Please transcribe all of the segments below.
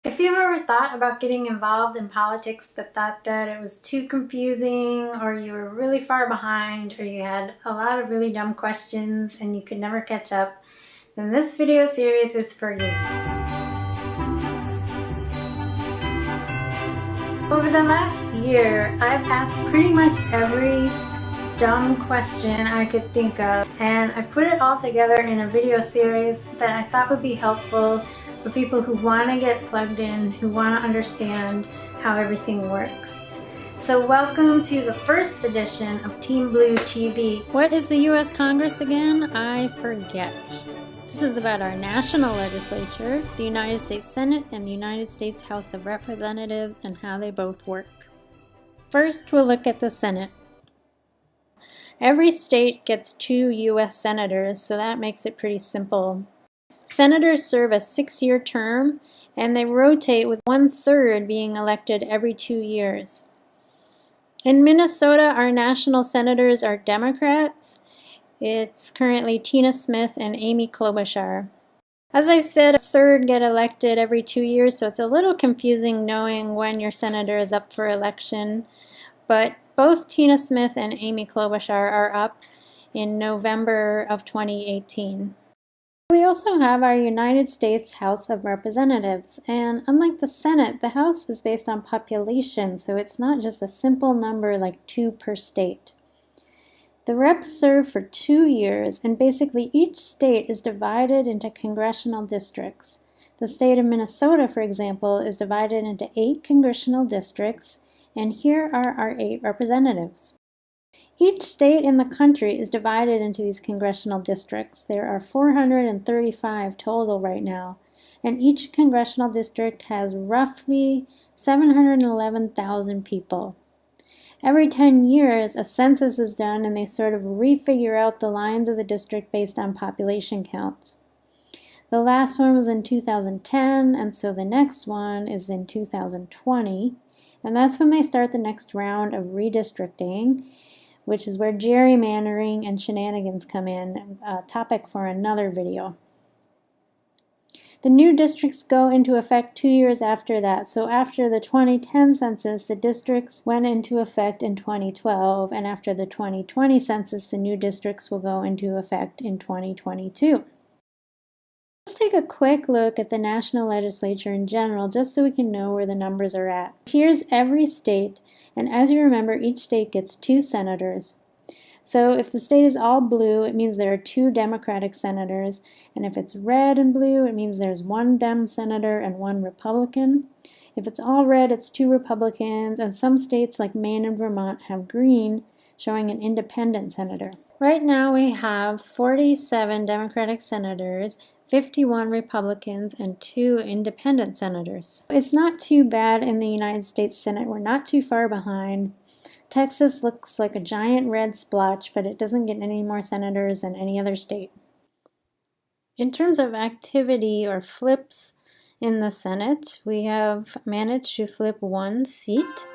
If you've ever thought about getting involved in politics but thought that it was too confusing, or you were really far behind, or you had a lot of really dumb questions and you could never catch up, then this video series is for you. Over the last year, I've asked pretty much every dumb question I could think of, and I've put it all together in a video series that I thought would be helpful for people who want to get plugged in, who want to understand how everything works. So welcome to the first edition of Team Blue TV. What is the U.S. Congress again? I forget. This is about our national legislature, the United States Senate, and the United States House of Representatives, and how they both work. First, we'll look at the Senate. Every state gets 2 U.S. senators, so that makes it pretty simple. Senators serve a 6-year term, and they rotate with 1/3 being elected every 2 years. In Minnesota, our national senators are Democrats. It's currently Tina Smith and Amy Klobuchar. As I said, 1/3 get elected every 2 years, so it's a little confusing knowing when your senator is up for election. But both Tina Smith and Amy Klobuchar are up in November of 2018. We also have our United States House of Representatives, and unlike the Senate, the House is based on population, so it's not just a simple number like 2 per state. The reps serve for 2 years, and basically each state is divided into congressional districts. The state of Minnesota, for example, is divided into 8 congressional districts, and here are our 8 representatives. Each state in the country is divided into these congressional districts. There are 435 total right now, and each congressional district has roughly 711,000 people. Every 10 years, a census is done, and they sort of refigure out the lines of the district based on population counts. The last one was in 2010, and so the next one is in 2020, and that's when they start the next round of redistricting, which is where gerrymandering and shenanigans come in, a topic for another video. The new districts go into effect 2 years after that, so after the 2010 census, the districts went into effect in 2012, and after the 2020 census, the new districts will go into effect in 2022. Let's take a quick look at the national legislature in general, just so we can know where the numbers are at. Here's every state, and as you remember, each state gets 2 senators. So if the state is all blue, it means there are 2 Democratic senators, and if it's red and blue, it means there's 1 Dem senator and 1 Republican. If it's all red, it's 2 Republicans, and some states like Maine and Vermont have green, showing an independent senator. Right now we have 47 Democratic senators, 51 Republicans, and 2 independent senators. It's not too bad in the United States Senate. We're not too far behind. Texas looks like a giant red splotch, but it doesn't get any more senators than any other state. In terms of activity or flips in the Senate, we have managed to flip 1 seat,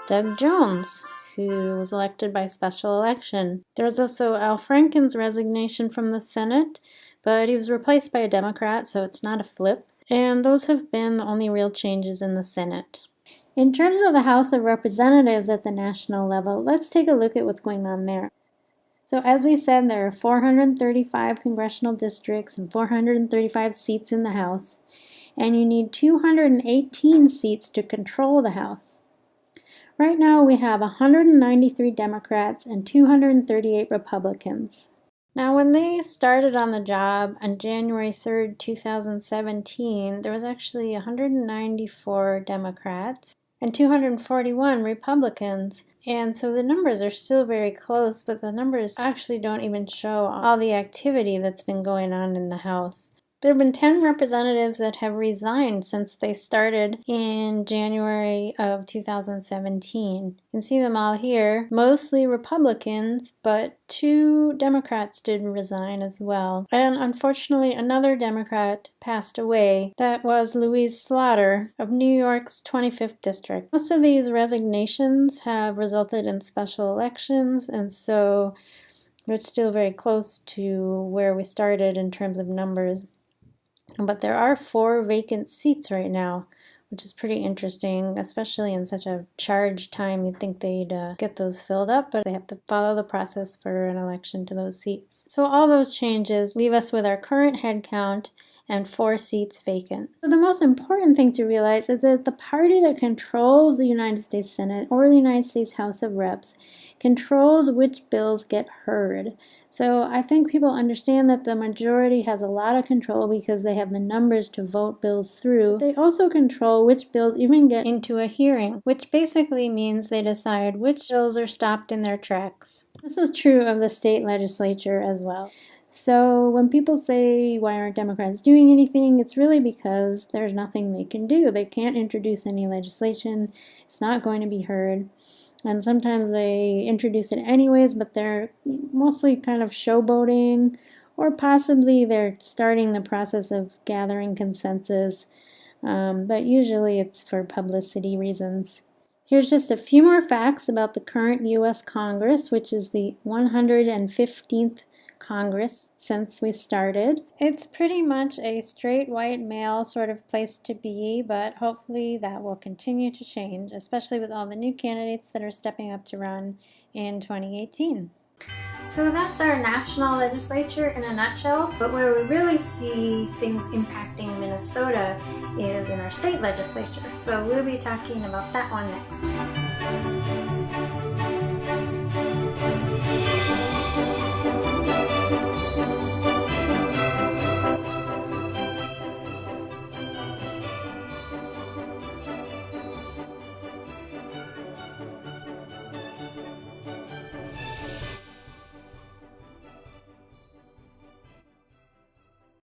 Doug Jones, who was elected by special election. There was also Al Franken's resignation from the Senate, but he was replaced by a Democrat, so it's not a flip. And those have been the only real changes in the Senate. In terms of the House of Representatives at the national level, let's take a look at what's going on there. So as we said, there are 435 congressional districts and 435 seats in the House, and you need 218 seats to control the House. Right now we have 193 Democrats and 238 Republicans. Now, when they started on the job on January 3rd, 2017, there was actually 194 Democrats and 241 Republicans. And so the numbers are still very close, but the numbers actually don't even show all the activity that's been going on in the House. There have been 10 representatives that have resigned since they started in January of 2017. You can see them all here, mostly Republicans, but 2 Democrats did resign as well. And unfortunately, another Democrat passed away. That was Louise Slaughter of New York's 25th District. Most of these resignations have resulted in special elections, and so we're still very close to where we started in terms of numbers. But there are 4 vacant seats right now, which is pretty interesting, especially in such a charged time. You'd think they'd get those filled up, but they have to follow the process for an election to those seats. So all those changes leave us with our current head count and 4 seats vacant. So the most important thing to realize is that the party that controls the United States Senate or the United States House of Reps controls which bills get heard. So I think people understand that the majority has a lot of control because they have the numbers to vote bills through. They also control which bills even get into a hearing, which basically means they decide which bills are stopped in their tracks. This is true of the state legislature as well. So when people say, why aren't Democrats doing anything? It's really because there's nothing they can do. They can't introduce any legislation. It's not going to be heard. And sometimes they introduce it anyways, but they're mostly kind of showboating, or possibly they're starting the process of gathering consensus, but usually it's for publicity reasons. Here's just a few more facts about the current U.S. Congress, which is the 115th Congress since we started. It's pretty much a straight white male sort of place to be, but hopefully that will continue to change, especially with all the new candidates that are stepping up to run in 2018. So that's our national legislature in a nutshell, but where we really see things impacting Minnesota is in our state legislature. So we'll be talking about that one next.